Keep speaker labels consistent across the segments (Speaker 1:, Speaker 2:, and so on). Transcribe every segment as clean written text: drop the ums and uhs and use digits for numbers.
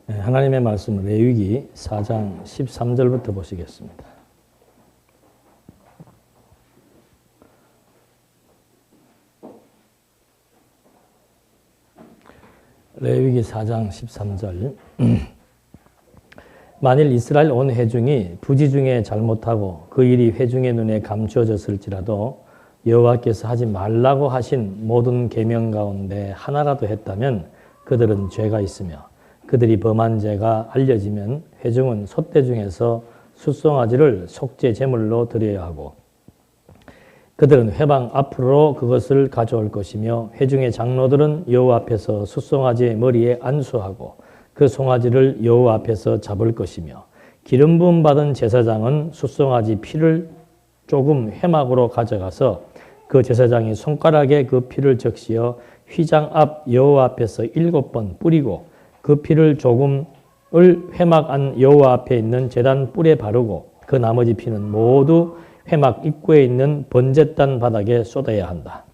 Speaker 1: 하나님의 말씀 레위기 4장 13절부터 보시겠습니다. 레위기 4장 13절 만일 이스라엘 온 회중이 부지 중에 잘못하고 그 일이 회중의 눈에 감추어졌을지라도 여호와께서 하지 말라고 하신 모든 계명 가운데 하나라도 했다면 그들은 죄가 있으며 그들이 범한 죄가 알려지면 회중은 솥대 중에서 숫송아지를 속죄 제물로 드려야 하고 그들은 회방 앞으로 그것을 가져올 것이며 회중의 장로들은 여호와 앞에서 숫송아지의 머리에 안수하고 그 송아지를 여호와 앞에서 잡을 것이며 기름 부음 받은 제사장은 숫송아지 피를 조금 회막으로 가져가서 그 제사장이 손가락에 그 피를 적시어 휘장 앞 여호와 앞에서 7번 뿌리고 그 피를 조금을 회막 안 여호와 앞에 있는 제단 뿔에 바르고 그 나머지 피는 모두 회막 입구에 있는 번제단 바닥에 쏟아야 한다.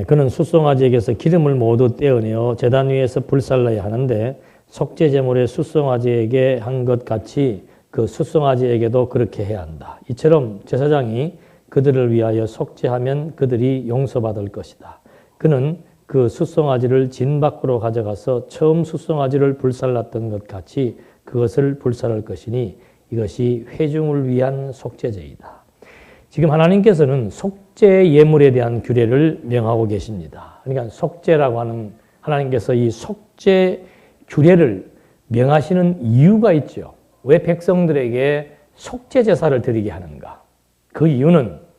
Speaker 1: 그는 숫송아지에게서 기름을 모두 떼어내어 제단 위에서 불살라야 하는데 속죄 제물의 숫송아지에게 한 것 같이 그 숫송아지에게도 그렇게 해야 한다. 이처럼 제사장이 그들을 위하여 속죄하면 그들이 용서받을 것이다. 그는 그 숫송아지를 진 밖으로 가져가서 처음 숫송아지를 불살랐던 것 같이 그것을 불살할 것이니 이것이 회중을 위한 속죄제이다. 지금 하나님께서는 속죄 예물에 대한 규례를 명하고 계십니다. 그러니까 속죄라고 하는 하나님께서 이 속죄 규례를 명하시는 이유가 있죠. 왜 백성들에게 속죄 제사를 드리게 하는가? 그 이유는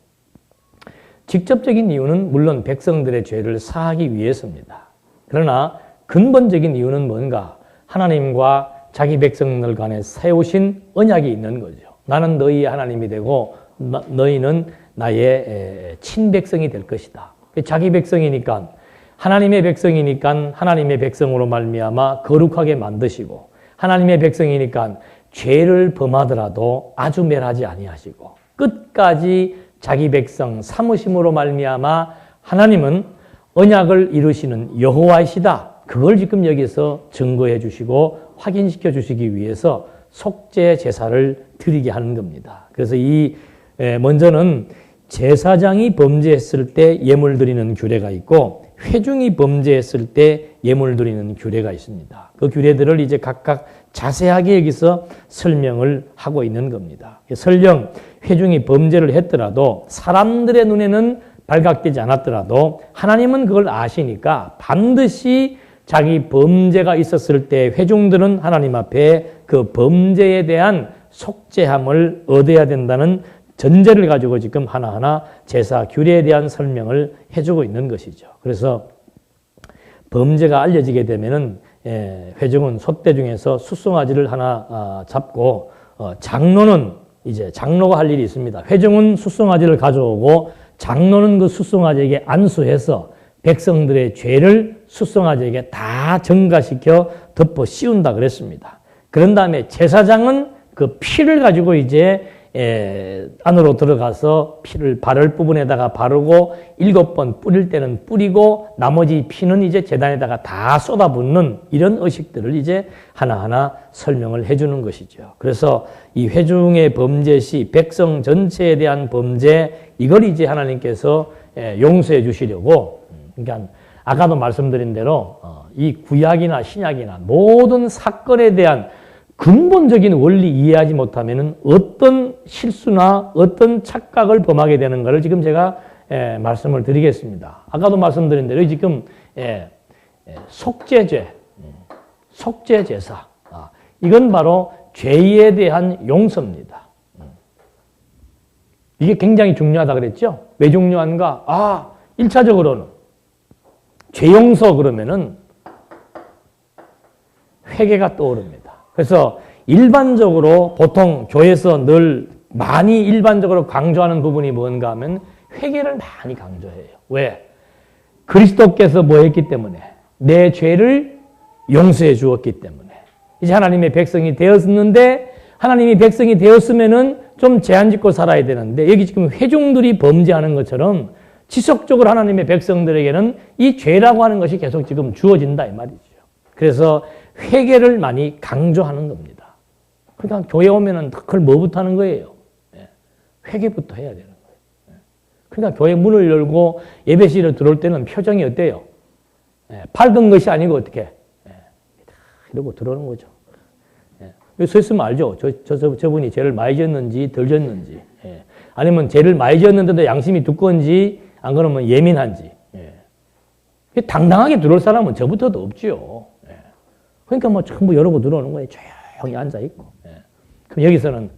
Speaker 1: 직접적인 이유는 물론 백성들의 죄를 사하기 위해서입니다. 그러나 근본적인 이유는 뭔가? 하나님과 자기 백성들 간에 세우신 언약이 있는 거죠. 나는 너희의 하나님이 되고 너희는 나의 친백성이 될 것이다. 자기 백성이니까 하나님의 백성이니까 하나님의 백성으로 말미암아 거룩하게 만드시고 하나님의 백성이니까 죄를 범하더라도 아주 멸하지 아니하시고 끝까지 자기 백성 삼으심으로 말미암아 하나님은 언약을 이루시는 여호와이시다. 그걸 지금 여기서 증거해 주시고 확인시켜 주시기 위해서 속죄 제사를 드리게 하는 겁니다. 그래서 먼저는 제사장이 범죄했을 때 예물 드리는 규례가 있고 회중이 범죄했을 때 예물 드리는 규례가 있습니다. 그 규례들을 이제 각각 자세하게 여기서 설명을 하고 있는 겁니다. 설령 회중이 범죄를 했더라도 사람들의 눈에는 발각되지 않았더라도 하나님은 그걸 아시니까 반드시 자기 범죄가 있었을 때 회중들은 하나님 앞에 그 범죄에 대한 속죄함을 얻어야 된다는 전제를 가지고 지금 하나하나 제사 규례에 대한 설명을 해주고 있는 것이죠. 그래서 범죄가 알려지게 되면은 회중은 솥대 중에서 숫송아지를 하나 잡고 장로는 이제 장로가 할 일이 있습니다. 회중은 숫송아지를 가져오고 장로는 그 숫송아지에게 안수해서 백성들의 죄를 숫송아지에게 다 전가시켜 덮어 씌운다 그랬습니다. 그런 다음에 제사장은 그 피를 가지고 이제 안으로 들어가서 피를 바를 부분에다가 바르고 7번 뿌릴 때는 뿌리고 나머지 피는 이제 제단에다가 다 쏟아붓는 이런 의식들을 이제 하나하나 설명을 해주는 것이죠. 그래서 이 회중의 범죄 시 백성 전체에 대한 범죄 이걸 이제 하나님께서 용서해 주시려고 그러니까 아까도 말씀드린 대로 이 구약이나 신약이나 모든 사건에 대한 근본적인 원리 이해하지 못하면 어떤 실수나 어떤 착각을 범하게 되는가를 지금 제가 말씀을 드리겠습니다. 아까도 말씀드린 대로 지금 속죄죄, 속죄제사 이건 바로 죄에 대한 용서입니다. 이게 굉장히 중요하다 그랬죠? 왜 중요한가? 1차적으로는 죄 용서 그러면은 회개가 떠오릅니다. 그래서 일반적으로 보통 교회에서 늘 많이 일반적으로 강조하는 부분이 뭔가 하면 회개를 많이 강조해요. 왜? 그리스도께서 뭐 했기 때문에? 내 죄를 용서해 주었기 때문에. 이제 하나님의 백성이 되었는데 하나님이 백성이 되었으면은 좀 제한 짓고 살아야 되는데 여기 지금 회중들이 범죄하는 것처럼 지속적으로 하나님의 백성들에게는 이 죄라고 하는 것이 계속 지금 주어진다 이 말이죠. 그래서 회개를 많이 강조하는 겁니다. 그러니까 교회 오면은 그걸 뭐부터 하는 거예요? 회개부터 해야 되는 거예요. 그러니까 교회 문을 열고 예배실에 들어올 때는 표정이 어때요? 밝은 것이 아니고 어떻게? 이러고 들어오는 거죠. 여기 서 있으면 알죠? 저분이 죄를 많이 지었는지 덜 지었는지. 아니면 죄를 많이 지었는데도 양심이 두꺼운지 안 그러면 예민한지. 당당하게 들어올 사람은 저부터도 없지요. 그러니까 뭐 전부 열고 들어오는 거예요. 조용히 앉아있고. 그럼 여기서는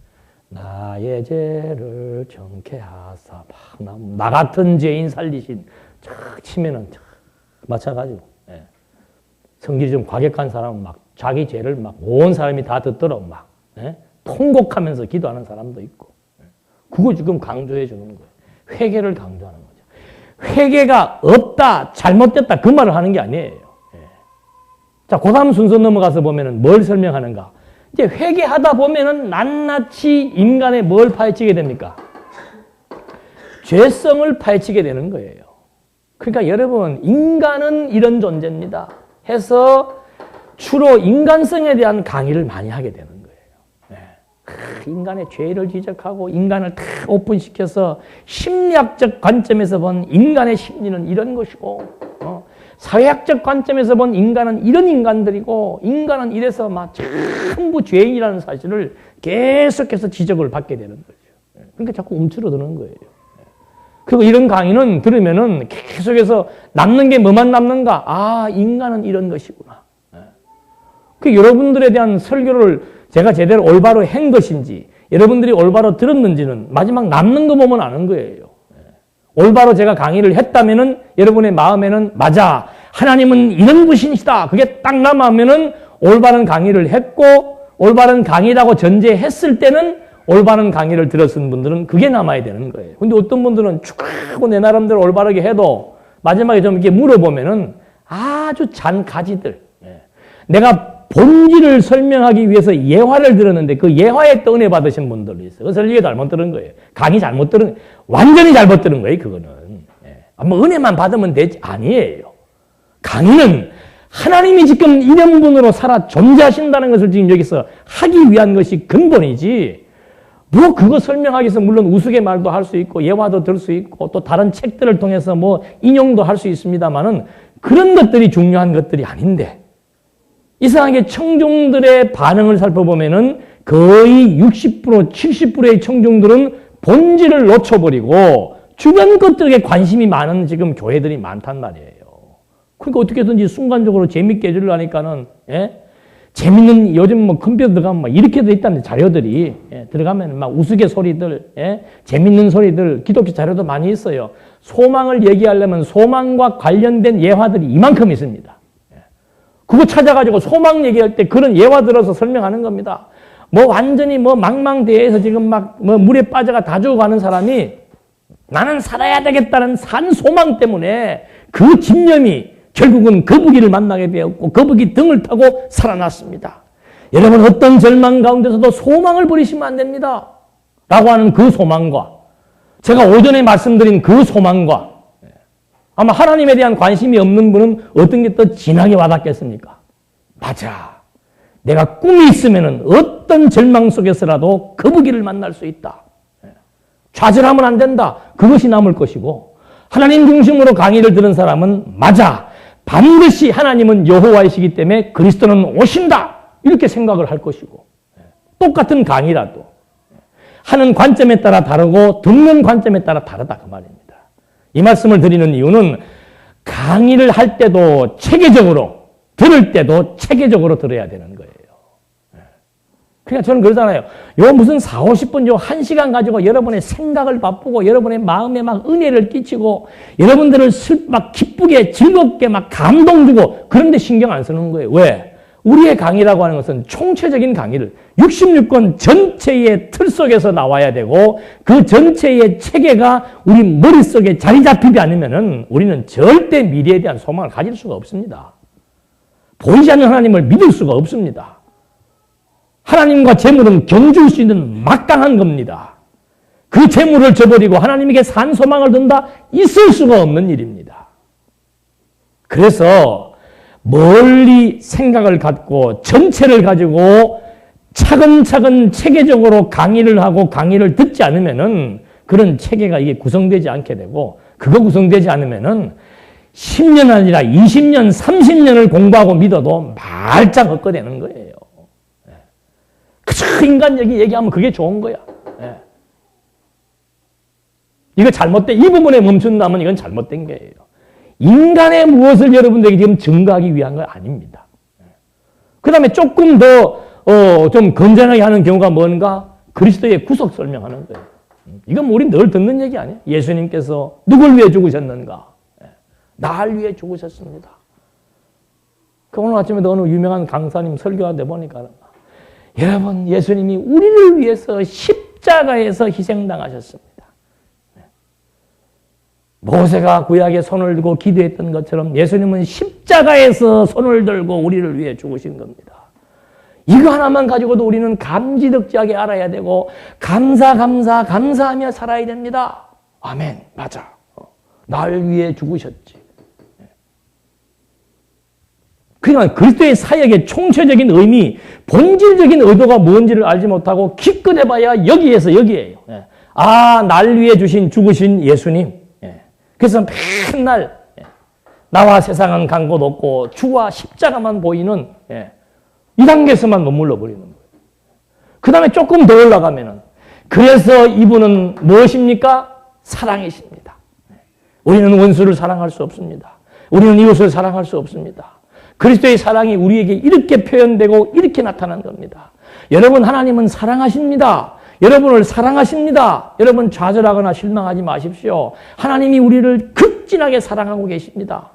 Speaker 1: 나의 죄를 정케하사 나 같은 죄인 살리신 촥 치면은 마찬가지고. 성질이 좀 과격한 사람은 막 자기 죄를 막 온 사람이 다 듣도록 막 통곡하면서 기도하는 사람도 있고. 그거 지금 강조해 주는 거예요. 회개를 강조하는 거죠. 회개가 없다, 잘못됐다 그 말을 하는 게 아니에요. 자, 그 다음 순서 넘어가서 보면은 뭘 설명하는가? 이제 회개하다 보면은 낱낱이 인간의 뭘 파헤치게 됩니까? 죄성을 파헤치게 되는 거예요. 그러니까 여러분, 인간은 이런 존재입니다. 해서 주로 인간성에 대한 강의를 많이 하게 되는 거예요. 인간의 죄를 지적하고 인간을 다 오픈시켜서 심리학적 관점에서 본 인간의 심리는 이런 것이고, 사회학적 관점에서 본 인간은 이런 인간들이고, 인간은 이래서 막 전부 죄인이라는 사실을 계속해서 지적을 받게 되는 거죠. 그러니까 자꾸 움츠러드는 거예요. 그리고 이런 강의는 들으면은 계속해서 남는 게 뭐만 남는가? 아, 인간은 이런 것이구나. 그 여러분들에 대한 설교를 제가 제대로 올바로 한 것인지, 여러분들이 올바로 들었는지는 마지막 남는 거 보면 아는 거예요. 올바로 제가 강의를 했다면은 여러분의 마음에는 맞아, 하나님은 이런 분이시다. 그게 딱 남으면은 올바른 강의를 했고, 올바른 강의라고 전제했을 때는 올바른 강의를 들었은 분들은 그게 남아야 되는 거예요. 근데 어떤 분들은 쭉 하고 내 나름대로 올바르게 해도 마지막에 좀 이렇게 물어보면은 아주 잔 가지들. 내가 본질을 설명하기 위해서 예화를 들었는데 그 예화에 또 은혜 받으신 분들도 있어요. 그 설교 잘못 들은 거예요. 강의 잘못 들은, 완전히 잘못 들은 거예요, 그거는. 뭐 은혜만 받으면 되지. 아니에요. 강의는 하나님이 지금 이런 분으로 살아 존재하신다는 것을 지금 여기서 하기 위한 것이 근본이지. 뭐 그거 설명하기 위해서 물론 우스갯말도 할 수 있고 예화도 들 수 있고 또 다른 책들을 통해서 뭐 인용도 할 수 있습니다만은 그런 것들이 중요한 것들이 아닌데, 이상하게 청중들의 반응을 살펴보면은 거의 60%, 70%의 청중들은 본질을 놓쳐버리고 주변 것들에 관심이 많은 지금 교회들이 많단 말이에요. 그러니까 어떻게든지 순간적으로 재밌게 해주려니까는, 재밌는, 요즘 뭐 컴퓨터 들어가면 막 이렇게 돼 있다는 자료들이, 들어가면 막 우스갯소리들, 재밌는 소리들, 기독교 자료도 많이 있어요. 소망을 얘기하려면 소망과 관련된 예화들이 이만큼 있습니다. 그거 찾아가지고 소망 얘기할 때 그런 예화 들어서 설명하는 겁니다. 뭐 완전히 뭐 망망대해에서 지금 막 뭐 물에 빠져가 다 죽어가는 사람이 나는 살아야 되겠다는 산 소망 때문에 그 집념이 결국은 거북이를 만나게 되었고 거북이 등을 타고 살아났습니다. 여러분, 어떤 절망 가운데서도 소망을 버리시면 안 됩니다. 라고 하는 그 소망과 제가 오전에 말씀드린 그 소망과 아마 하나님에 대한 관심이 없는 분은 어떤 게 더 진하게 와닿겠습니까? 맞아. 내가 꿈이 있으면 어떤 절망 속에서라도 거북이를 만날 수 있다. 좌절하면 안 된다. 그것이 남을 것이고, 하나님 중심으로 강의를 들은 사람은 맞아. 반드시 하나님은 여호와이시기 때문에 그리스도는 오신다. 이렇게 생각을 할 것이고, 똑같은 강의라도 하는 관점에 따라 다르고 듣는 관점에 따라 다르다 그 말입니다. 이 말씀을 드리는 이유는 강의를 할 때도 체계적으로, 들을 때도 체계적으로 들어야 되는 거예요. 그러니까 저는 그러잖아요. 요 무슨 4, 50분, 요 1시간 가지고 여러분의 생각을 바꾸고 여러분의 마음에 막 은혜를 끼치고 여러분들을 막 기쁘게 즐겁게 막 감동 주고 그런데 신경 안 쓰는 거예요. 왜? 우리의 강의라고 하는 것은 총체적인 강의를 66권 전체의 틀 속에서 나와야 되고 그 전체의 체계가 우리 머릿속에 자리 잡히지 않으면은 우리는 절대 미래에 대한 소망을 가질 수가 없습니다. 보이지 않는 하나님을 믿을 수가 없습니다. 하나님과 재물은 견줄 수 있는 막강한 겁니다. 그 재물을 저버리고 하나님에게 산 소망을 둔다? 있을 수가 없는 일입니다. 그래서 멀리 생각을 갖고 전체를 가지고 차근차근 체계적으로 강의를 하고 강의를 듣지 않으면은 그런 체계가 이게 구성되지 않게 되고, 그거 구성되지 않으면은 10년 아니라 20년, 30년을 공부하고 믿어도 말짱 헛거되는 거예요. 그저 인간 얘기하면 그게 좋은 거야. 이거 잘못된, 이 부분에 멈춘다면 이건 잘못된 거예요. 인간의 무엇을 여러분들에게 지금 증거하기 위한 건 아닙니다. 그 다음에 조금 더, 좀 건전하게 하는 경우가 뭔가? 그리스도의 구속 설명하는 거예요. 이건 우리 늘 듣는 얘기 아니에요? 예수님께서 누굴 위해 죽으셨는가? 나를 위해 죽으셨습니다. 그 오늘 아침에도 어느 유명한 강사님 설교하다 보니까, 여러분, 예수님이 우리를 위해서 십자가에서 희생당하셨습니다. 모세가 구약에 손을 들고 기도했던 것처럼 예수님은 십자가에서 손을 들고 우리를 위해 죽으신 겁니다. 이거 하나만 가지고도 우리는 감지덕지하게 알아야 되고 감사하며 살아야 됩니다. 아멘. 맞아. 날 위해 죽으셨지. 그러니까 그리스도의 사역의 총체적인 의미, 본질적인 의도가 뭔지를 알지 못하고 기껏 해봐야 여기에요. 날 위해 죽으신 예수님. 그래서 맨날 나와 세상은 간 곳 없고 주와 십자가만 보이는 이 단계에서만 머물러 버리는 거예요. 그 다음에 조금 더 올라가면은, 그래서 이분은 무엇입니까? 사랑이십니다. 우리는 원수를 사랑할 수 없습니다. 우리는 이웃을 사랑할 수 없습니다. 그리스도의 사랑이 우리에게 이렇게 표현되고 이렇게 나타난 겁니다. 여러분, 하나님은 사랑하십니다. 여러분을 사랑하십니다. 여러분 좌절하거나 실망하지 마십시오. 하나님이 우리를 극진하게 사랑하고 계십니다.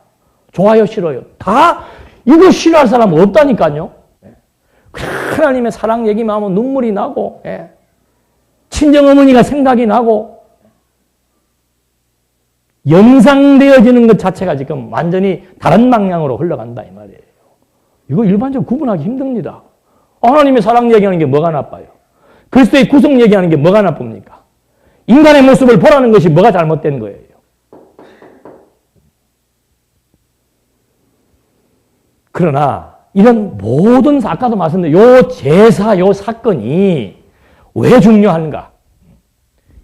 Speaker 1: 좋아요, 싫어요? 다 이거 싫어할 사람 없다니까요. 하나님의 사랑 얘기만 하면 눈물이 나고, 친정어머니가 생각이 나고, 연상되어지는 것 자체가 지금 완전히 다른 방향으로 흘러간다 이 말이에요. 이거 일반적으로 구분하기 힘듭니다. 하나님의 사랑 얘기하는 게 뭐가 나빠요? 그리스도의 구속 얘기하는 게 뭐가 나쁩니까? 인간의 모습을 보라는 것이 뭐가 잘못된 거예요? 그러나 이런 모든, 아까도 말씀드린 요 제사, 요 사건이 왜 중요한가?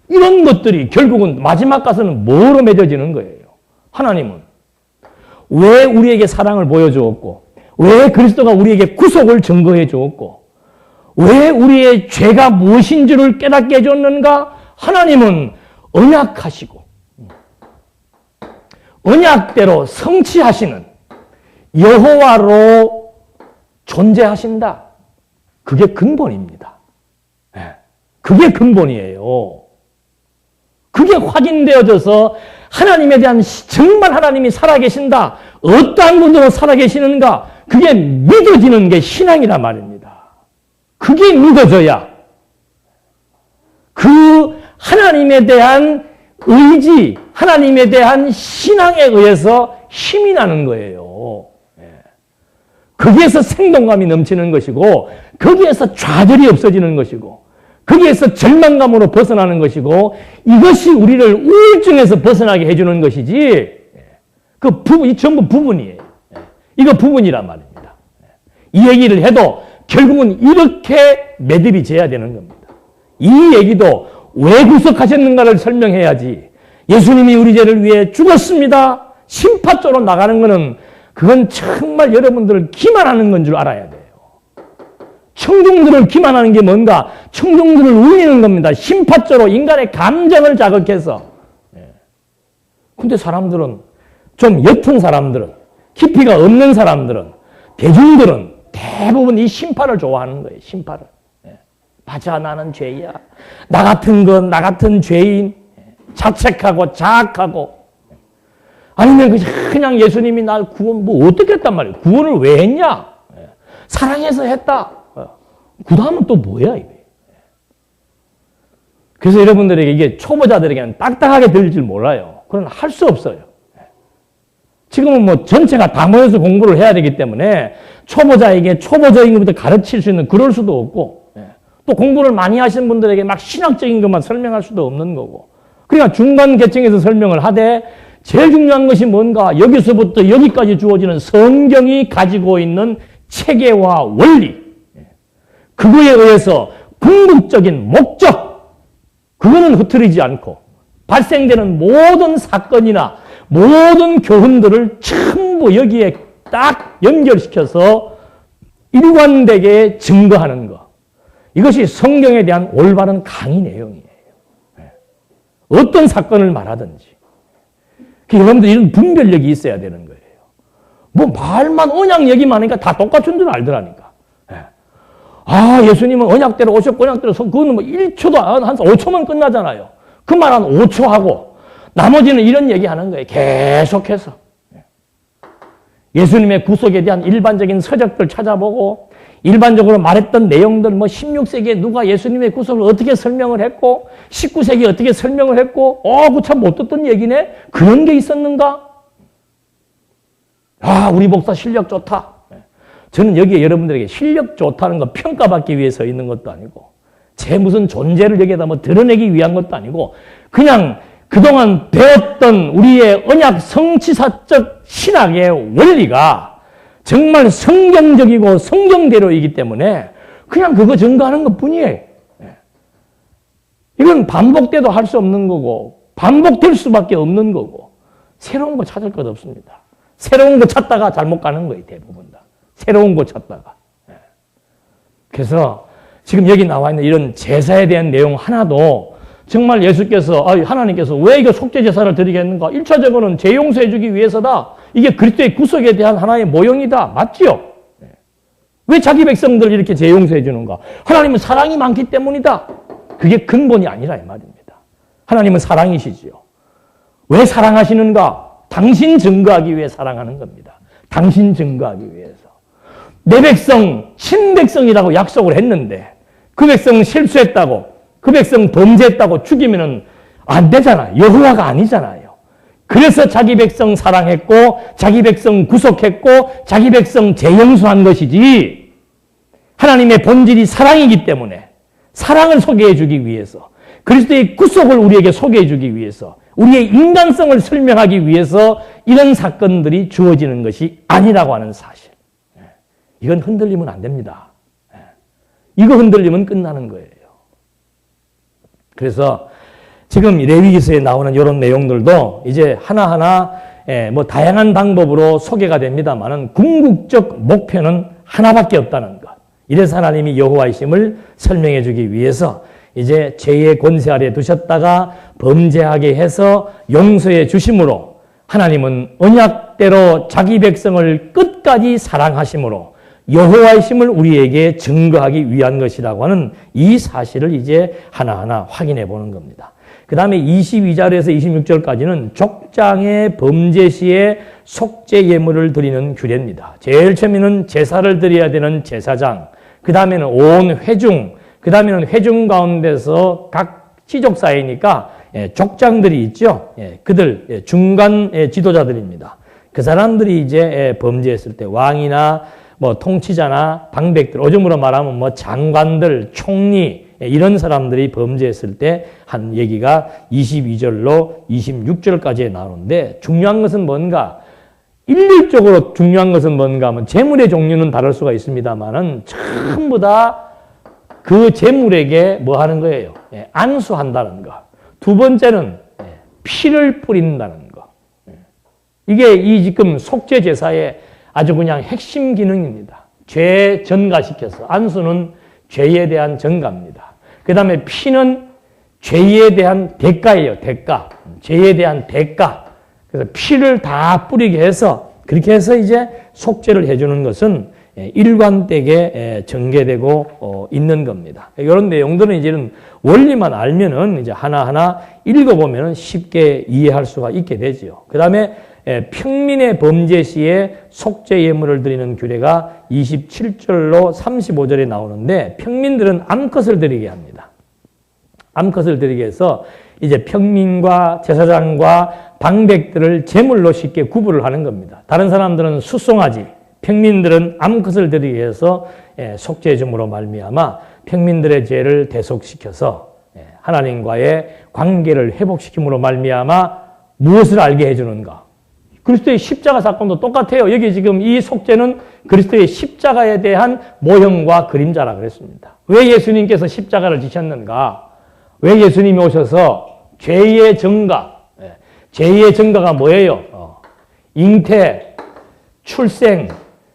Speaker 1: 이런 것들이 결국은 마지막 가서는 뭐로 맺어지는 거예요? 하나님은 왜 우리에게 사랑을 보여주었고, 왜 그리스도가 우리에게 구속을 증거해 주었고, 왜 우리의 죄가 무엇인지를 깨닫게 해줬는가? 하나님은 언약하시고 언약대로 성취하시는 여호와로 존재하신다. 그게 근본입니다. 그게 근본이에요. 그게 확인되어져서 하나님에 대한, 정말 하나님이 살아계신다. 어떠한 분으로 살아계시는가? 그게 믿어지는 게 신앙이란 말입니다. 그게 믿어져야 그 하나님에 대한 의지, 하나님에 대한 신앙에 의해서 힘이 나는 거예요. 거기에서 생동감이 넘치는 것이고, 거기에서 좌절이 없어지는 것이고, 거기에서 절망감으로 벗어나는 것이고, 이것이 우리를 우울증에서 벗어나게 해주는 것이지, 그 부분이 전부 부분이에요. 이거 부분이란 말입니다. 이 얘기를 해도 결국은 이렇게 매듭이 져야 되는 겁니다. 이 얘기도 왜 구속하셨는가를 설명해야지, 예수님이 우리 죄를 위해 죽었습니다. 심판조로 나가는 것은 그건 정말 여러분들을 기만하는 건 줄 알아야 돼요. 청중들을 기만하는 게 뭔가? 청중들을 울리는 겁니다. 심판조로 인간의 감정을 자극해서. 근데 사람들은, 좀 옅은 사람들은, 깊이가 없는 사람들은, 대중들은 대부분 이 심판을 좋아하는 거예요. 심판을. 맞아, 나는 죄야. 나 같은 건, 나 같은 죄인. 자책하고 자학하고. 아니면 그냥 예수님이 날 구원, 뭐 어떻게 했단 말이에요? 구원을 왜 했냐? 사랑해서 했다. 그 다음은 또 뭐야, 이게? 그래서 여러분들에게 이게 초보자들에게는 딱딱하게 들릴 줄 몰라요. 그건 할 수 없어요. 지금은 뭐 전체가 다 모여서 공부를 해야 되기 때문에 초보자에게 초보적인 것부터 가르칠 수 있는, 그럴 수도 없고, 또 공부를 많이 하신 분들에게 막 신학적인 것만 설명할 수도 없는 거고, 그러니까 중간 계층에서 설명을 하되, 제일 중요한 것이 뭔가? 여기서부터 여기까지 주어지는 성경이 가지고 있는 체계와 원리, 그거에 의해서 궁극적인 목적, 그거는 흐트리지 않고 발생되는 모든 사건이나 모든 교훈들을 전부 여기에 딱 연결시켜서 일관되게 증거하는 것. 이것이 성경에 대한 올바른 강의 내용이에요. 어떤 사건을 말하든지. 여러분들 이런 분별력이 있어야 되는 거예요. 뭐 말만 언약 얘기만 하니까 다 똑같은 줄 알더라니까. 아, 예수님은 언약대로 오셨고 언약대로 그거는 뭐 1초도 한 5초만 끝나잖아요. 그 말 한 5초 하고 나머지는 이런 얘기하는 거예요. 계속해서. 예수님의 구속에 대한 일반적인 서적들 찾아보고 일반적으로 말했던 내용들, 뭐 16세기에 누가 예수님의 구속을 어떻게 설명을 했고 19세기에 어떻게 설명을 했고 그거 참 못 듣던 얘기네? 그런 게 있었는가? 아, 우리 목사 실력 좋다. 저는 여기에 여러분들에게 실력 좋다는 거 평가받기 위해서 있는 것도 아니고 제 무슨 존재를 여기에다 뭐 드러내기 위한 것도 아니고 그냥 그동안 배웠던 우리의 언약 성취사적 신학의 원리가 정말 성경적이고 성경대로이기 때문에 그냥 그거 증거하는 것 뿐이에요. 이건 반복돼도 할 수 없는 거고 반복될 수밖에 없는 거고 새로운 거 찾을 것 없습니다. 새로운 거 찾다가 잘못 가는 거예요. 대부분 다. 새로운 거 찾다가. 그래서 지금 여기 나와 있는 이런 제사에 대한 내용 하나도 정말 예수께서, 하나님께서 왜 이거 속죄 제사를 드리겠는가? 1차적으로는 죄 용서해 주기 위해서다. 이게 그리스도의 구속에 대한 하나의 모형이다. 맞지요? 왜 자기 백성들 이렇게 죄 용서해 주는가? 하나님은 사랑이 많기 때문이다. 그게 근본이 아니라 이 말입니다. 하나님은 사랑이시지요. 왜 사랑하시는가? 당신 증거하기 위해 사랑하는 겁니다. 당신 증거하기 위해서. 내 백성, 친백성이라고 약속을 했는데 그 백성 실수했다고 그 백성 범죄했다고 죽이면 안 되잖아요. 여호와가 아니잖아요. 그래서 자기 백성 사랑했고 자기 백성 구속했고 자기 백성 재용서한 것이지 하나님의 본질이 사랑이기 때문에 사랑을 소개해 주기 위해서 그리스도의 구속을 우리에게 소개해 주기 위해서 우리의 인간성을 설명하기 위해서 이런 사건들이 주어지는 것이 아니라고 하는 사실. 이건 흔들리면 안 됩니다. 이거 흔들리면 끝나는 거예요. 그래서 지금 레위기서에 나오는 이런 내용들도 이제 하나하나 뭐 다양한 방법으로 소개가 됩니다만은 궁극적 목표는 하나밖에 없다는 것. 이래서 하나님이 여호와이심을 설명해 주기 위해서 이제 죄의 권세 아래 두셨다가 범죄하게 해서 용서해 주심으로 하나님은 언약대로 자기 백성을 끝까지 사랑하심으로 여호와이심을 우리에게 증거하기 위한 것이라고 하는 이 사실을 이제 하나하나 확인해 보는 겁니다. 그 다음에 22절에서 26절까지는 족장의 범죄 시에 속죄 예물을 드리는 규례입니다. 제일 처음에는 제사를 드려야 되는 제사장, 그 다음에는 온 회중, 그 다음에는 회중 가운데서 각 지족사회니까 족장들이 있죠. 그들 중간 지도자들입니다. 그 사람들이 이제 범죄했을 때 왕이나 뭐 통치자나 방백들, 요즘으로 말하면 뭐 장관들, 총리 이런 사람들이 범죄했을 때 한 얘기가 22절로 26절까지 나오는데 중요한 것은 뭔가 일률적으로 중요한 것은 뭔가 하면 재물의 종류는 다를 수가 있습니다만은 전부 다 그 재물에게 뭐 하는 거예요? 안수한다는 거. 두 번째는 피를 뿌린다는 거. 이게 이 지금 속죄 제사의 아주 그냥 핵심 기능입니다. 죄 전가시켜서. 안수는 죄에 대한 전가입니다. 그 다음에 피는 죄에 대한 대가예요. 대가. 죄에 대한 대가. 그래서 피를 다 뿌리게 해서 그렇게 해서 이제 속죄를 해주는 것은 일관되게 전개되고 있는 겁니다. 이런 내용들은 이제는 원리만 알면은 이제 하나하나 읽어보면 쉽게 이해할 수가 있게 되죠. 그 다음에 평민의 범죄 시에 속죄 예물을 드리는 규례가 27절로 35절에 나오는데 평민들은 암컷을 드리게 합니다. 암컷을 드리게 해서 이제 평민과 제사장과 방백들을 제물로 쉽게 구분을 하는 겁니다. 다른 사람들은 숫송아지, 평민들은 암컷을 드리게 해서 속죄 줌으로 말미암아 평민들의 죄를 대속시켜서 하나님과의 관계를 회복시킴으로 말미암아 무엇을 알게 해주는가? 그리스도의 십자가 사건도 똑같아요. 여기 지금 이 속죄는 그리스도의 십자가에 대한 모형과 그림자라 그랬습니다. 왜 예수님께서 십자가를 지셨는가? 왜 예수님이 오셔서 죄의 증가, 죄의 증가가 뭐예요? 잉태, 출생,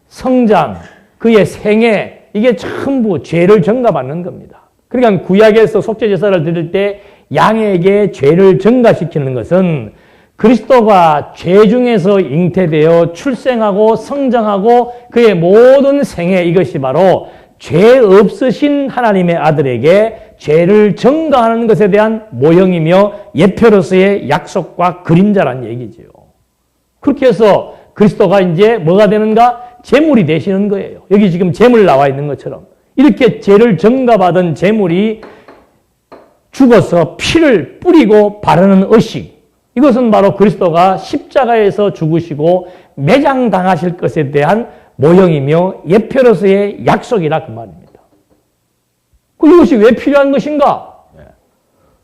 Speaker 1: 성장, 그의 생애, 이게 전부 죄를 증가받는 겁니다. 그러니까 구약에서 속죄 제사를 드릴 때 양에게 죄를 증가시키는 것은 그리스도가 죄 중에서 잉태되어 출생하고 성장하고 그의 모든 생애, 이것이 바로 죄 없으신 하나님의 아들에게 죄를 증가하는 것에 대한 모형이며 예표로서의 약속과 그림자란 얘기죠. 그렇게 해서 그리스도가 이제 뭐가 되는가? 제물이 되시는 거예요. 여기 지금 제물 나와 있는 것처럼 이렇게 죄를 증가받은 제물이 죽어서 피를 뿌리고 바르는 의식, 이것은 바로 그리스도가 십자가에서 죽으시고 매장당하실 것에 대한 모형이며 예표로서의 약속이라 그 말입니다. 이것이 왜 필요한 것인가?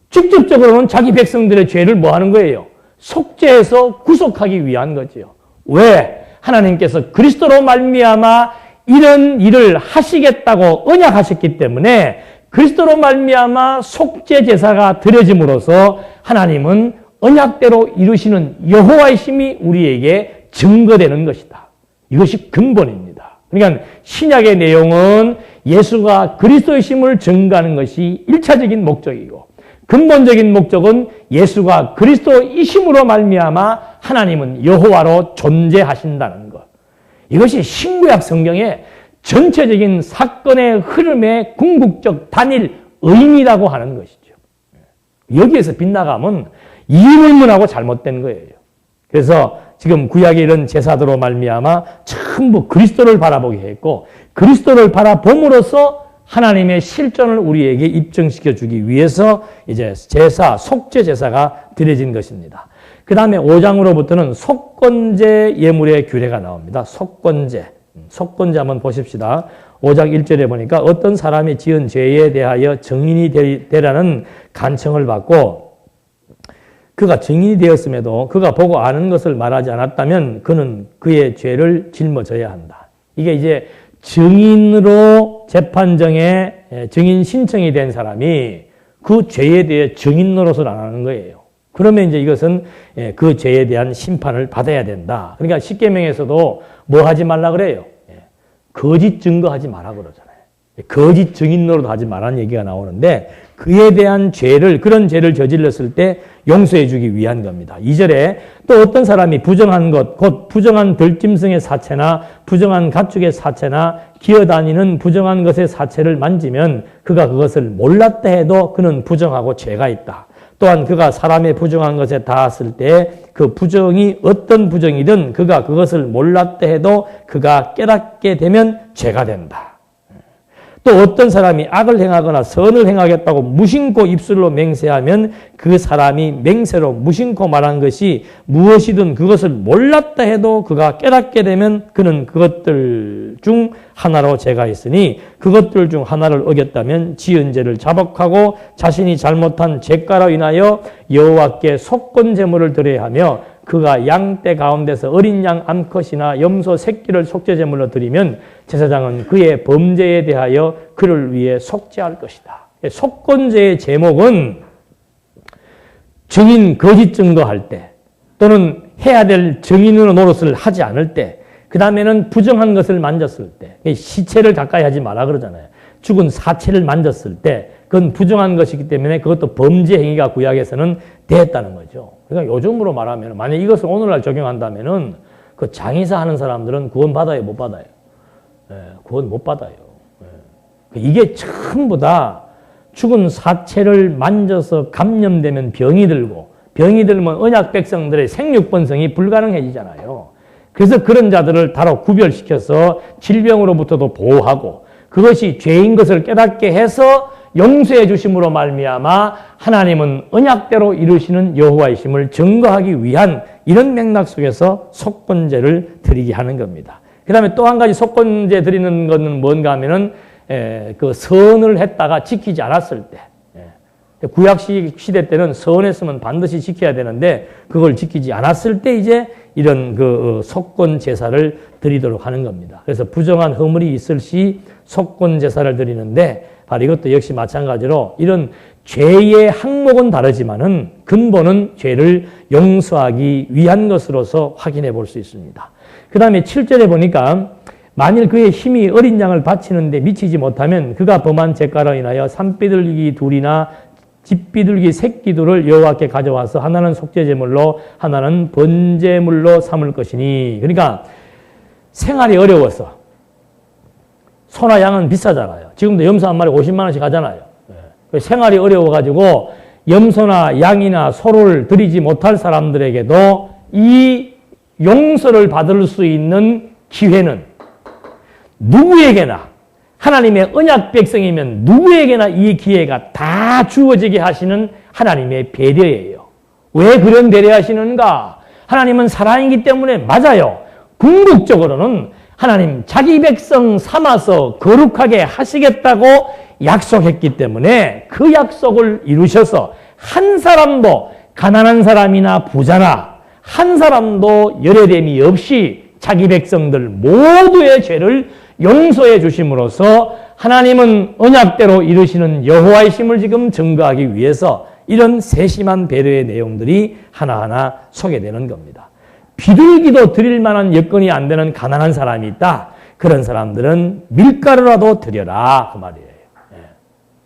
Speaker 1: 직접적으로는 자기 백성들의 죄를 뭐 하는 거예요? 속죄해서 구속하기 위한 거지요. 왜? 하나님께서 그리스도로 말미암아 이런 일을 하시겠다고 언약하셨기 때문에 그리스도로 말미암아 속죄 제사가 드려짐으로써 하나님은 언약대로 이루시는 여호와의 힘이 우리에게 증거되는 것이다. 이것이 근본입니다. 그러니까 신약의 내용은 예수가 그리스도의 힘을 증거하는 것이 1차적인 목적이고 근본적인 목적은 예수가 그리스도이심으로 말미암아 하나님은 여호와로 존재하신다는 것. 이것이 신구약 성경의 전체적인 사건의 흐름의 궁극적 단일 의미라고 하는 것이죠. 여기에서 빗나가면 이불문하고 잘못된 거예요. 그래서 지금 구약의 이런 제사도로 말미암아 전부 그리스도를 바라보게 했고 그리스도를 바라봄으로써 하나님의 실존을 우리에게 입증시켜 주기 위해서 이제 제사, 속죄 제사가 드려진 것입니다. 그 다음에 5장으로부터는 속건제 예물의 규례가 나옵니다. 속건제. 속건제 한번 보십시다. 5장 1절에 보니까 어떤 사람이 지은 죄에 대하여 증인이 되라는 간청을 받고 그가 증인이 되었음에도 그가 보고 아는 것을 말하지 않았다면 그는 그의 죄를 짊어져야 한다. 이게 이제 증인으로 재판정에 증인 신청이 된 사람이 그 죄에 대해 증인 노릇을 안 하는 거예요. 그러면 이제 이것은 그 죄에 대한 심판을 받아야 된다. 그러니까 십계명에서도 뭐 하지 말라 그래요? 거짓 증거하지 마라 그러잖아요. 거짓 증인 노릇 하지 말라는 얘기가 나오는데 그에 대한 죄를, 그런 죄를 저질렀을 때 용서해 주기 위한 겁니다. 2절에 또 어떤 사람이 부정한 것, 곧 부정한 들짐승의 사체나 부정한 가축의 사체나 기어다니는 부정한 것의 사체를 만지면 그가 그것을 몰랐다 해도 그는 부정하고 죄가 있다. 또한 그가 사람의 부정한 것에 닿았을 때 그 부정이 어떤 부정이든 그가 그것을 몰랐다 해도 그가 깨닫게 되면 죄가 된다. 또 어떤 사람이 악을 행하거나 선을 행하겠다고 무심코 입술로 맹세하면 그 사람이 맹세로 무심코 말한 것이 무엇이든 그것을 몰랐다 해도 그가 깨닫게 되면 그는 그것들 중 하나로 죄가 있으니 그것들 중 하나를 어겼다면 지은 죄를 자복하고 자신이 잘못한 죄가로 인하여 여호와께 속건 제물을 드려야 하며 그가 양떼 가운데서 어린 양 암컷이나 염소 새끼를 속죄제물로 드리면 제사장은 그의 범죄에 대하여 그를 위해 속죄할 것이다. 속건제의 제목은 증인 거짓 증거할 때 또는 해야 될 증인으로 노릇을 하지 않을 때 그 다음에는 부정한 것을 만졌을 때 시체를 가까이 하지 마라 그러잖아요. 죽은 사체를 만졌을 때 그건 부정한 것이기 때문에 그것도 범죄 행위가 구약에서는 됐다는 거죠. 그러니까 요즘으로 말하면 만약 이것을 오늘날 적용한다면은 그 장의사 하는 사람들은 구원 받아요, 못 받아요? 구원 못 받아요. 이게 전부 다 죽은 사체를 만져서 감염되면 병이 들고 병이 들면 언약 백성들의 생육 번성이 불가능해지잖아요. 그래서 그런 자들을 따로 구별시켜서 질병으로부터도 보호하고 그것이 죄인 것을 깨닫게 해서 용서해 주심으로 말미암아 하나님은 언약대로 이루시는 여호와의 힘을 증거하기 위한 이런 맥락 속에서 속건제를 드리게 하는 겁니다. 그 다음에 또 한 가지 속건제 드리는 것은 뭔가 하면은 그 선을 했다가 지키지 않았을 때 구약 시대 때는 서원했으면 반드시 지켜야 되는데 그걸 지키지 않았을 때 이제 이런 그 속건 제사를 드리도록 하는 겁니다. 그래서 부정한 허물이 있을 시 속건 제사를 드리는데 바로 이것도 역시 마찬가지로 이런 죄의 항목은 다르지만은 근본은 죄를 용서하기 위한 것으로서 확인해 볼 수 있습니다. 그 다음에 7절에 보니까 만일 그의 힘이 어린 양을 바치는데 미치지 못하면 그가 범한 죄가로 인하여 산비둘기 둘이나 집비둘기 새끼둘을 여호와께 가져와서 하나는 속죄제물로 하나는 번제물로 삼을 것이니. 그러니까 생활이 어려워서 소나 양은 비싸잖아요. 지금도 염소 한 마리 50만 원씩 하잖아요. 생활이 어려워가지고 염소나 양이나 소를 드리지 못할 사람들에게도 이 용서를 받을 수 있는 기회는 누구에게나 하나님의 언약 백성이면 누구에게나 이 기회가 다 주어지게 하시는 하나님의 배려예요. 왜 그런 배려하시는가? 하나님은 사랑이기 때문에 맞아요. 궁극적으로는 하나님 자기 백성 삼아서 거룩하게 하시겠다고 약속했기 때문에 그 약속을 이루셔서 한 사람도 가난한 사람이나 부자나 한 사람도 열애됨이 없이 자기 백성들 모두의 죄를 용서해 주심으로써 하나님은 언약대로 이루시는 여호와이심을 지금 증거하기 위해서 이런 세심한 배려의 내용들이 하나하나 소개되는 겁니다. 비둘기도 드릴 만한 여건이 안 되는 가난한 사람이 있다. 그런 사람들은 밀가루라도 드려라 그 말이에요.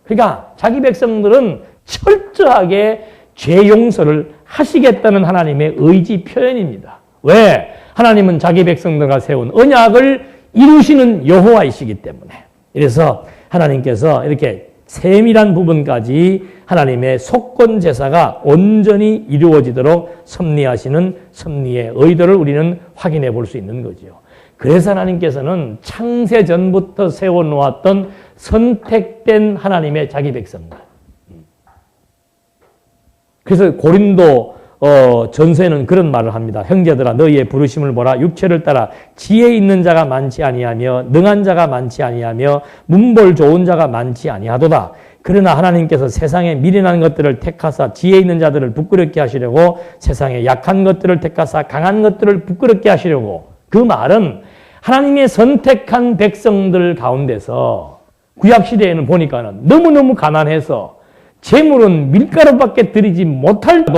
Speaker 1: 그러니까 자기 백성들은 철저하게 죄 용서를 하시겠다는 하나님의 의지 표현입니다. 왜? 하나님은 자기 백성들과 세운 언약을 이루시는 여호와이시기 때문에. 그래서 하나님께서 이렇게 세밀한 부분까지 하나님의 속건 제사가 온전히 이루어지도록 섭리하시는 섭리의 의도를 우리는 확인해 볼 수 있는 거죠. 그래서 하나님께서는 창세 전부터 세워놓았던 선택된 하나님의 자기 백성들. 그래서 고린도 전서에는 그런 말을 합니다. 형제들아 너희의 부르심을 보라. 육체를 따라 지혜 있는 자가 많지 아니하며 능한 자가 많지 아니하며 문벌 좋은 자가 많지 아니하도다. 그러나 하나님께서 세상에 미련한 것들을 택하사 지혜 있는 자들을 부끄럽게 하시려고 세상에 약한 것들을 택하사 강한 것들을 부끄럽게 하시려고. 그 말은 하나님의 선택한 백성들 가운데서 구약시대에는 보니까는 너무너무 가난해서 재물은 밀가루밖에 드리지 못할도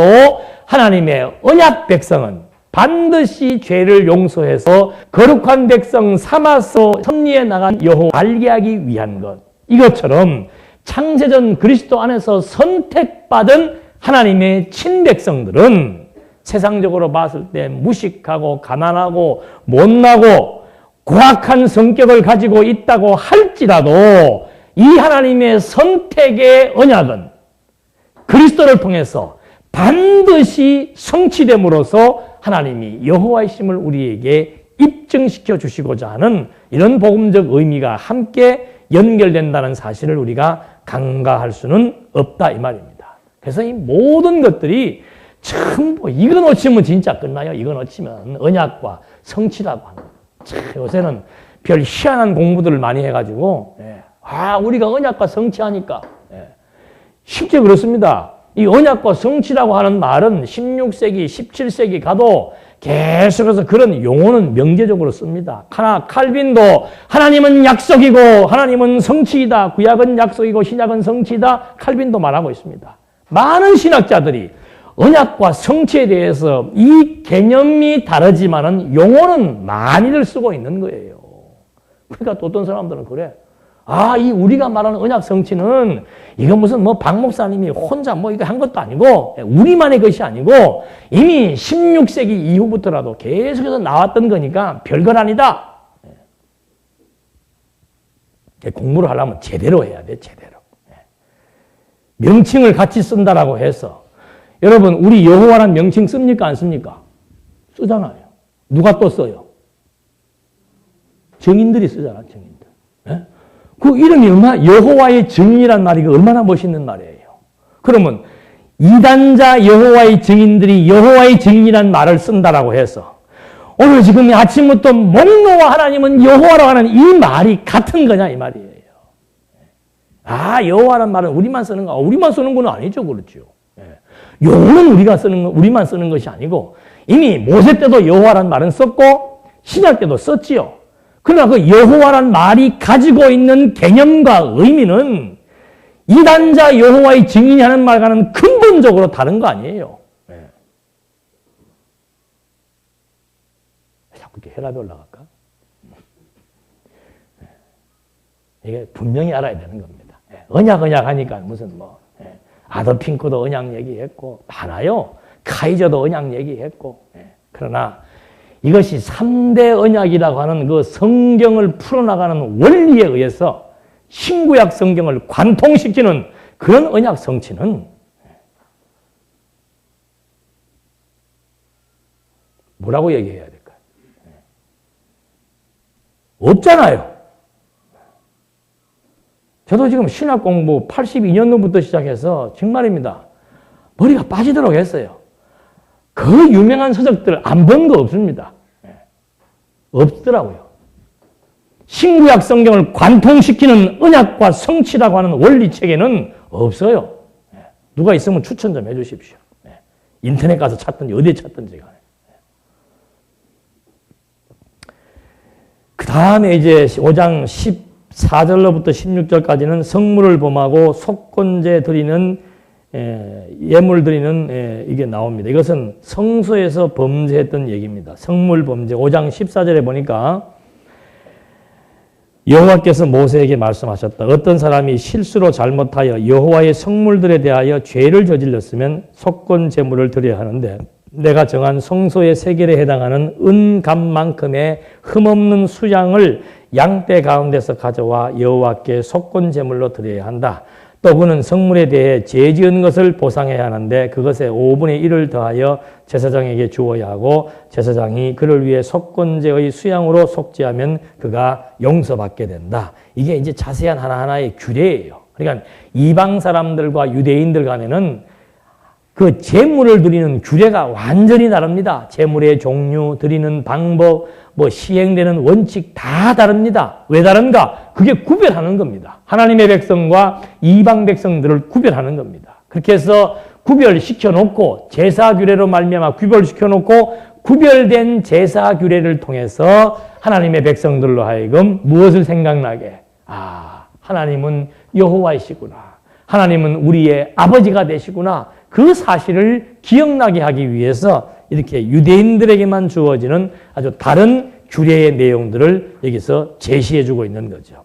Speaker 1: 하나님의 언약 백성은 반드시 죄를 용서해서 거룩한 백성 삼아서 섭리해 나간 여호와 알게 하기 위한 것. 이것처럼 창세전 그리스도 안에서 선택받은 하나님의 친백성들은 세상적으로 봤을 때 무식하고 가난하고 못나고 고악한 성격을 가지고 있다고 할지라도 이 하나님의 선택의 언약은 그리스도를 통해서 반드시 성취됨으로써 하나님이 여호와이심을 우리에게 입증시켜 주시고자 하는 이런 복음적 의미가 함께 연결된다는 사실을 우리가 간과할 수는 없다 이 말입니다. 그래서 이 모든 것들이 전부 이거 놓치면 진짜 끝나요. 이거 놓치면 언약과 성취라고 하는 거예요. 요새는 별 희한한 공부들을 많이 해가지고 우리가 언약과 성취하니까 실제 그렇습니다. 이 언약과 성취라고 하는 말은 16세기, 17세기 가도 계속해서 그런 용어는 명제적으로 씁니다. 칼빈도 하나님은 약속이고 하나님은 성취이다. 구약은 약속이고 신약은 성취이다. 칼빈도 말하고 있습니다. 많은 신학자들이 언약과 성취에 대해서 이 개념이 다르지만은 용어는 많이들 쓰고 있는 거예요. 그러니까 또 어떤 사람들은 그래. 이 우리가 말하는 언약 성취는 이거 무슨 박 목사님이 혼자 이거 한 것도 아니고 우리만의 것이 아니고 이미 16세기 이후부터라도 계속해서 나왔던 거니까 별건 아니다. 공부를 하려면 제대로 해야 돼, 제대로. 명칭을 같이 쓴다라고 해서 여러분 우리 여호와란 명칭 씁니까 안 씁니까? 쓰잖아요. 누가 또 써요? 증인들이 쓰잖아, 증인들. 그 이름이 여호와의 증인이란 말이 얼마나 멋있는 말이에요. 그러면 이단자 여호와의 증인들이 여호와의 증인이란 말을 쓴다라고 해서 오늘 지금 아침부터 목노와 하나님은 여호와라고 하는 이 말이 같은 거냐 이 말이에요. 여호와란 말은 우리만 쓰는 거, 우리만 쓰는 건 아니죠. 그렇죠. 여호는 우리만 쓰는 것이 아니고 이미 모세 때도 여호와란 말은 썼고 신약 때도 썼지요. 그러나 그 여호와란 말이 가지고 있는 개념과 의미는 이단자 여호와의 증인이 하는 말과는 근본적으로 다른 거 아니에요. 자꾸 이렇게 혈압이 올라갈까? 이게 분명히 알아야 되는 겁니다. 언약 하니까 무슨 아더핑크도 언약 얘기했고 많아요. 카이저도 언약 얘기했고. 그러나 이것이 3대 언약이라고 하는 그 성경을 풀어나가는 원리에 의해서 신구약 성경을 관통시키는 그런 언약 성취는 뭐라고 얘기해야 될까요? 없잖아요. 저도 지금 신학 공부 82년도부터 시작해서 정말입니다. 머리가 빠지도록 했어요. 그 유명한 서적들 안 본 거 없습니다. 없더라고요. 신구약 성경을 관통시키는 언약과 성취라고 하는 원리체계는 없어요. 누가 있으면 추천 좀 해주십시오. 인터넷 가서 찾든지 어디에 찾든지 간에. 그 다음에 이제 5장 14절로부터 16절까지는 성물을 범하고 속건제 드리는 예물 드리는 이게 나옵니다. 이것은 성소에서 범죄했던 얘기입니다. 성물 범죄 5장 14절에 보니까 여호와께서 모세에게 말씀하셨다. 어떤 사람이 실수로 잘못하여 여호와의 성물들에 대하여 죄를 저질렀으면 속건 제물을 드려야 하는데 내가 정한 성소의 세겔에 해당하는 은감만큼의 흠없는 수양을 양떼 가운데서 가져와 여호와께 속건 제물로 드려야 한다. 또 그는 성물에 대해 죄 지은 것을 보상해야 하는데 그것의 5분의 1을 더하여 제사장에게 주어야 하고 제사장이 그를 위해 속건제의 수양으로 속죄하면 그가 용서받게 된다. 이게 이제 자세한 하나하나의 규례예요. 그러니까 이방 사람들과 유대인들 간에는 그 제물을 드리는 규례가 완전히 다릅니다. 제물의 종류, 드리는 방법, 시행되는 원칙 다 다릅니다. 왜 다른가? 그게 구별하는 겁니다. 하나님의 백성과 이방 백성들을 구별하는 겁니다. 그렇게 해서 구별시켜 놓고 제사 규례로 말미암아 구별시켜 놓고 구별된 제사 규례를 통해서 하나님의 백성들로 하여금 무엇을 생각나게? 하나님은 여호와이시구나. 하나님은 우리의 아버지가 되시구나. 그 사실을 기억나게 하기 위해서 이렇게 유대인들에게만 주어지는 아주 다른 규례의 내용들을 여기서 제시해주고 있는 거죠.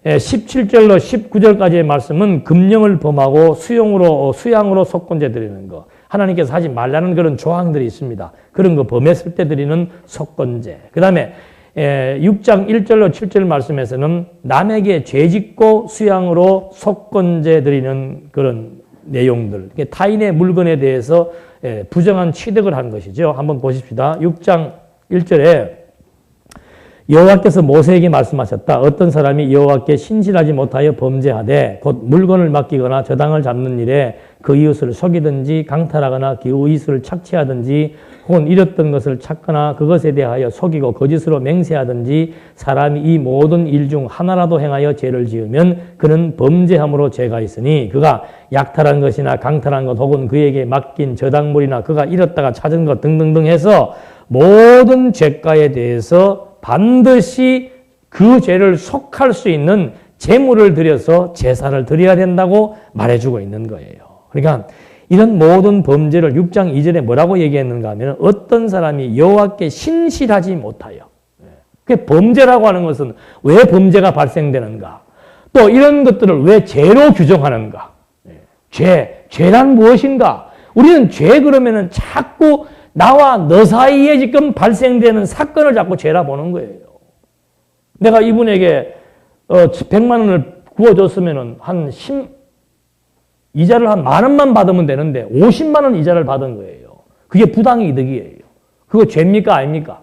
Speaker 1: 17절로 19절까지의 말씀은 금령을 범하고 수양으로 속건제 드리는 거. 하나님께서 하지 말라는 그런 조항들이 있습니다. 그런 거 범했을 때 드리는 속건제. 그 다음에 6장 1절로 7절 말씀에서는 남에게 죄짓고 수양으로 속건제 드리는 그런 내용들, 타인의 물건에 대해서 부정한 취득을 한 것이죠. 한번 보십시다. 6장 1절에 여호와께서 모세에게 말씀하셨다. 어떤 사람이 여호와께 신실하지 못하여 범죄하되 곧 물건을 맡기거나 저당을 잡는 일에 그 이웃을 속이든지 강탈하거나 그 이웃을 착취하든지 혹은 잃었던 것을 찾거나 그것에 대하여 속이고 거짓으로 맹세하든지 사람이 이 모든 일 중 하나라도 행하여 죄를 지으면 그는 범죄함으로 죄가 있으니 그가 약탈한 것이나 강탈한 것 혹은 그에게 맡긴 저당물이나 그가 잃었다가 찾은 것 등등등 해서 모든 죄가에 대해서 반드시 그 죄를 속할 수 있는 제물을 드려서 제사를 드려야 된다고 말해주고 있는 거예요. 그러니까 이런 모든 범죄를 6장 2절에 뭐라고 얘기했는가 하면 어떤 사람이 여호와께 신실하지 못하여. 그게 범죄라고 하는 것은 왜 범죄가 발생되는가? 또 이런 것들을 왜 죄로 규정하는가? 죄란 무엇인가? 우리는 죄 그러면은 자꾸 나와 너 사이에 지금 발생되는 사건을 자꾸 죄라 보는 거예요. 내가 이분에게 100만 원을 구워줬으면은 이자를 한 10,000원만 받으면 되는데 50만 원 이자를 받은 거예요. 그게 부당이득이에요. 그거 죄입니까? 아닙니까?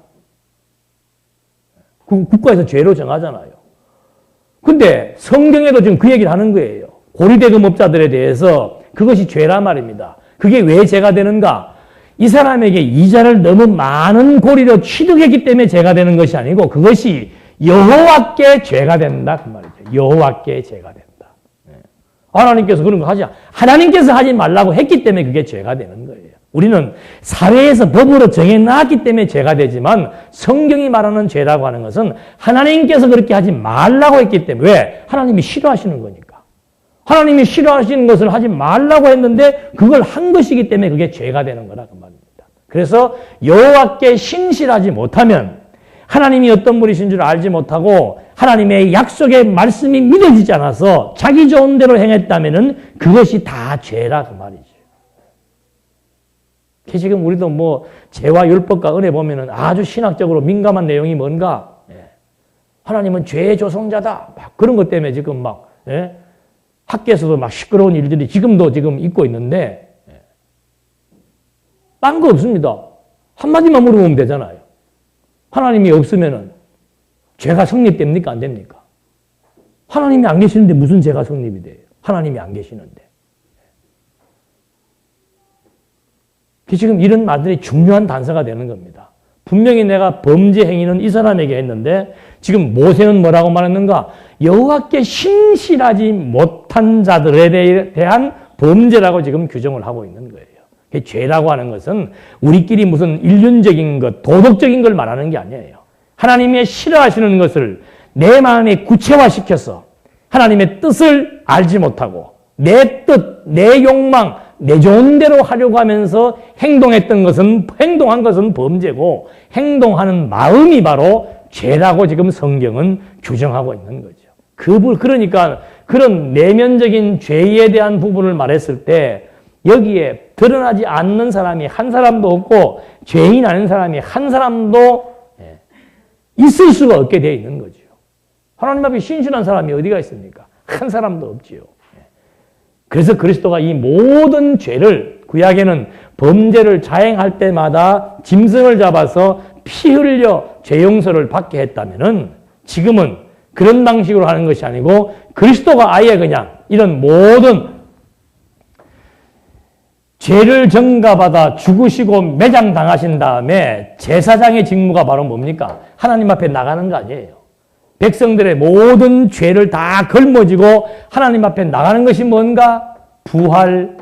Speaker 1: 국가에서 죄로 정하잖아요. 근데 성경에도 지금 그 얘기를 하는 거예요. 고리대금업자들에 대해서 그것이 죄란 말입니다. 그게 왜 죄가 되는가? 이 사람에게 이자를 너무 많은 고리로 취득했기 때문에 죄가 되는 것이 아니고 그것이 여호와께 죄가 된다 그 말이죠. 여호와께 죄가 된다. 네. 하나님께서 그런 거 하지 하나님께서 하지 말라고 했기 때문에 그게 죄가 되는 거예요. 우리는 사회에서 법으로 정해놨기 때문에 죄가 되지만 성경이 말하는 죄라고 하는 것은 하나님께서 그렇게 하지 말라고 했기 때문에 왜? 하나님이 싫어하시는 거니까. 하나님이 싫어하시는 것을 하지 말라고 했는데 그걸 한 것이기 때문에 그게 죄가 되는 거라 그 말입니다. 그래서 여호와께 신실하지 못하면 하나님이 어떤 분이신 줄 알지 못하고 하나님의 약속의 말씀이 믿어지지 않아서 자기 좋은 대로 행했다면은 그것이 다 죄라 그 말이죠. 지금 우리도 뭐 죄와 율법과 은혜 보면은 아주 신학적으로 민감한 내용이 뭔가 하나님은 죄의 조성자다 막 그런 것 때문에 지금 막 학교에서도 막 시끄러운 일들이 지금도 지금 있고 있는데 딴 거 없습니다. 한마디만 물어보면 되잖아요. 하나님이 없으면은 죄가 성립됩니까? 안 됩니까? 하나님이 안 계시는데 무슨 죄가 성립이 돼요? 하나님이 안 계시는데. 지금 이런 말들이 중요한 단서가 되는 겁니다. 분명히 내가 범죄 행위는 이 사람에게 했는데 지금 모세는 뭐라고 말했는가? 여호와께 신실하지 못한 자들에 대한 범죄라고 지금 규정을 하고 있는 거예요. 죄라고 하는 것은 우리끼리 무슨 인륜적인 것, 도덕적인 걸 말하는 게 아니에요. 하나님의 싫어하시는 것을 내 마음에 구체화시켜서 하나님의 뜻을 알지 못하고 내 뜻, 내 욕망, 내 좋은 대로 하려고 하면서 행동한 것은 범죄고 행동하는 마음이 바로 죄라고 지금 성경은 규정하고 있는 거죠. 그러니까 그런 내면적인 죄에 대한 부분을 말했을 때 여기에 드러나지 않는 사람이 한 사람도 없고 죄인 아닌 사람이 한 사람도 있을 수가 없게 되어 있는 거죠. 하나님 앞에 신실한 사람이 어디가 있습니까? 한 사람도 없지요. 그래서 그리스도가 이 모든 죄를 구약에는 범죄를 자행할 때마다 짐승을 잡아서 피 흘려 죄 용서를 받게 했다면은 지금은 그런 방식으로 하는 것이 아니고 그리스도가 아예 그냥 이런 모든 죄를 전가받아 죽으시고 매장당하신 다음에 제사장의 직무가 바로 뭡니까? 하나님 앞에 나가는 거 아니에요. 백성들의 모든 죄를 다 걸머지고 하나님 앞에 나가는 것이 뭔가? 부활,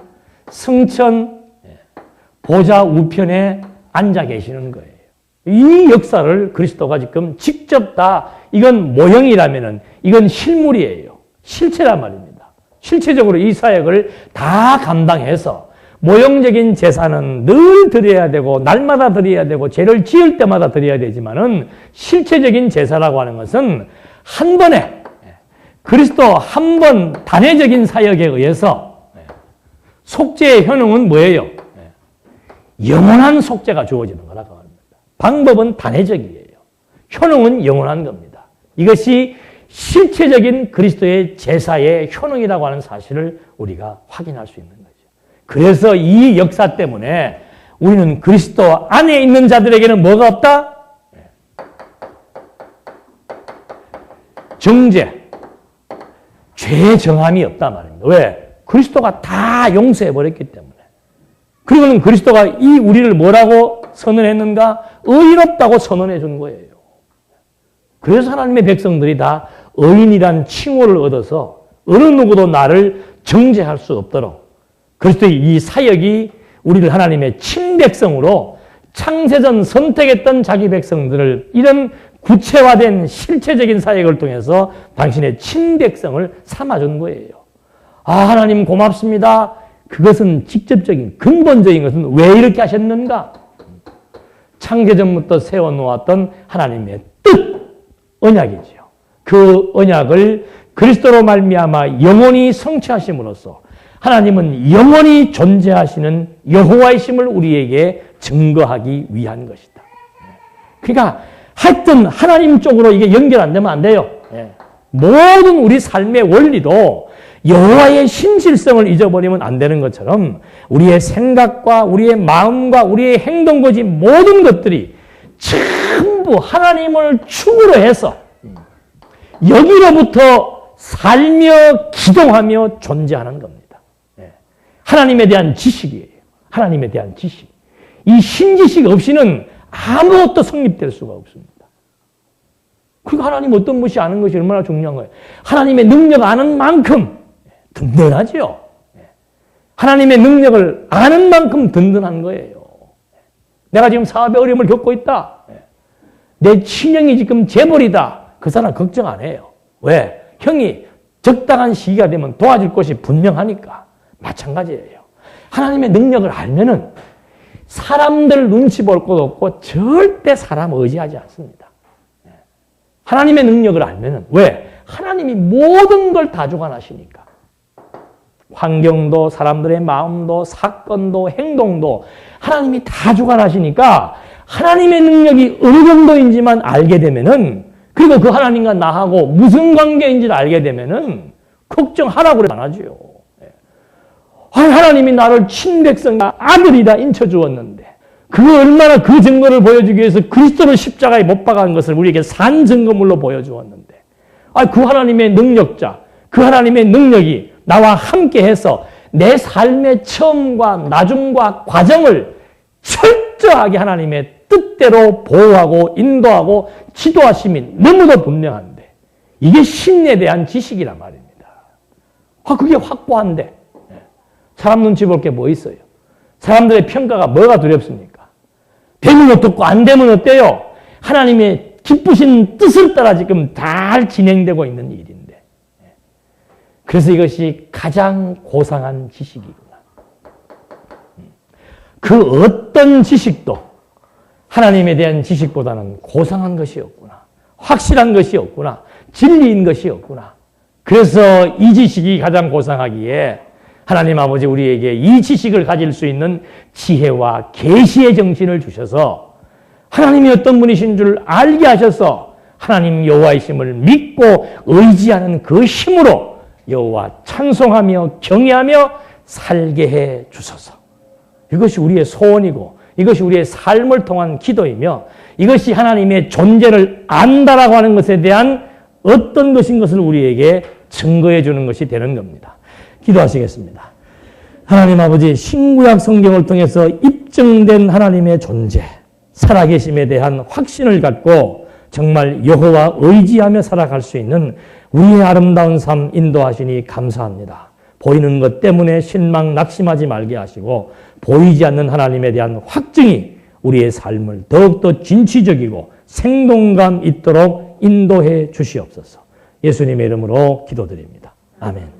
Speaker 1: 승천, 보좌 우편에 앉아 계시는 거예요. 이 역사를 그리스도가 지금 직접 다 이건 모형이라면은 이건 실물이에요. 실체란 말입니다. 실체적으로 이 사역을 다 감당해서 모형적인 제사는 늘 드려야 되고 날마다 드려야 되고 죄를 지을 때마다 드려야 되지만은 실체적인 제사라고 하는 것은 한 번에 그리스도 한 번 단회적인 사역에 의해서 속죄의 효능은 뭐예요? 영원한 속죄가 주어지는 거라고 합니다. 방법은 단회적이에요. 효능은 영원한 겁니다. 이것이 실체적인 그리스도의 제사의 효능이라고 하는 사실을 우리가 확인할 수 있는 거죠. 그래서 이 역사 때문에 우리는 그리스도 안에 있는 자들에게는 뭐가 없다? 정죄, 죄의 정함이 없다 말입니다. 왜? 그리스도가 다 용서해버렸기 때문에. 그리고는 그리스도가 이 우리를 뭐라고 선언했는가? 의롭다고 선언해 준 거예요. 그래서 하나님의 백성들이 다 의인이란 칭호를 얻어서 어느 누구도 나를 정죄할 수 없도록 그리스도의 이 사역이 우리를 하나님의 친백성으로 창세전 선택했던 자기 백성들을 이런 구체화된 실체적인 사역을 통해서 당신의 친백성을 삼아준 거예요. 아, 하나님 고맙습니다. 그것은 직접적인 근본적인 것은 왜 이렇게 하셨는가? 창세전부터 세워놓았던 하나님의 뜻, 언약이지요. 그 언약을 그리스도로 말미암아 영원히 성취하심으로써 하나님은 영원히 존재하시는 여호와이심을 우리에게 증거하기 위한 것이다. 그러니까 하여튼 하나님 쪽으로 이게 연결 안 되면 안 돼요. 모든 우리 삶의 원리도 여호와의 신실성을 잊어버리면 안 되는 것처럼 우리의 생각과 우리의 마음과 우리의 행동거지 모든 것들이 전부 하나님을 축으로 해서 여기로부터 살며 기동하며 존재하는 겁니다. 하나님에 대한 지식이에요. 하나님에 대한 지식. 이 신지식 없이는 아무것도 성립될 수가 없습니다. 그리고 하나님 어떤 것이 아는 것이 얼마나 중요한 거예요. 하나님의 능력 아는 만큼 든든하죠. 하나님의 능력을 아는 만큼 든든한 거예요. 내가 지금 사업에 어려움을 겪고 있다. 내 친형이 지금 재벌이다. 그 사람 걱정 안 해요. 왜? 형이 적당한 시기가 되면 도와줄 것이 분명하니까. 마찬가지예요. 하나님의 능력을 알면은 사람들 눈치 볼 것 없고 절대 사람 의지하지 않습니다. 하나님의 능력을 알면은 왜? 하나님이 모든 걸 다 주관하시니까. 환경도 사람들의 마음도 사건도 행동도 하나님이 다 주관하시니까 하나님의 능력이 어느 정도인지만 알게 되면은 그리고 그 하나님과 나하고 무슨 관계인지를 알게 되면은 걱정하라고 안 하죠. 하나님이 나를 친백성과 아들이다 인쳐주었는데 그 얼마나 그 증거를 보여주기 위해서 그리스도를 십자가에 못 박은 것을 우리에게 산 증거물로 보여주었는데 그 하나님의 능력자, 그 하나님의 능력이 나와 함께해서 내 삶의 처음과 나중과 과정을 철저하게 하나님의 뜻대로 보호하고 인도하고 지도하심이 너무도 분명한데 이게 신에 대한 지식이란 말입니다. 그게 확고한데 사람 눈치 볼 게 뭐 있어요? 사람들의 평가가 뭐가 두렵습니까? 되면 어떻고 안 되면 어때요? 하나님의 기쁘신 뜻을 따라 지금 잘 진행되고 있는 일인데 그래서 이것이 가장 고상한 지식이구나. 그 어떤 지식도 하나님에 대한 지식보다는 고상한 것이 없구나. 확실한 것이 없구나. 진리인 것이 없구나. 그래서 이 지식이 가장 고상하기에 하나님 아버지 우리에게 이 지식을 가질 수 있는 지혜와 계시의 정신을 주셔서 하나님이 어떤 분이신 줄 알게 하셔서 하나님 여호와이심을 믿고 의지하는 그 힘으로 여호와 찬송하며 경외하며 살게 해 주소서. 이것이 우리의 소원이고 이것이 우리의 삶을 통한 기도이며 이것이 하나님의 존재를 안다라고 하는 것에 대한 어떤 것인 것을 우리에게 증거해 주는 것이 되는 겁니다. 기도하시겠습니다. 하나님 아버지 신구약 성경을 통해서 입증된 하나님의 존재, 살아계심에 대한 확신을 갖고 정말 여호와 의지하며 살아갈 수 있는 우리의 아름다운 삶 인도하시니 감사합니다. 보이는 것 때문에 실망, 낙심하지 말게 하시고 보이지 않는 하나님에 대한 확증이 우리의 삶을 더욱더 진취적이고 생동감 있도록 인도해 주시옵소서. 예수님의 이름으로 기도드립니다. 아멘.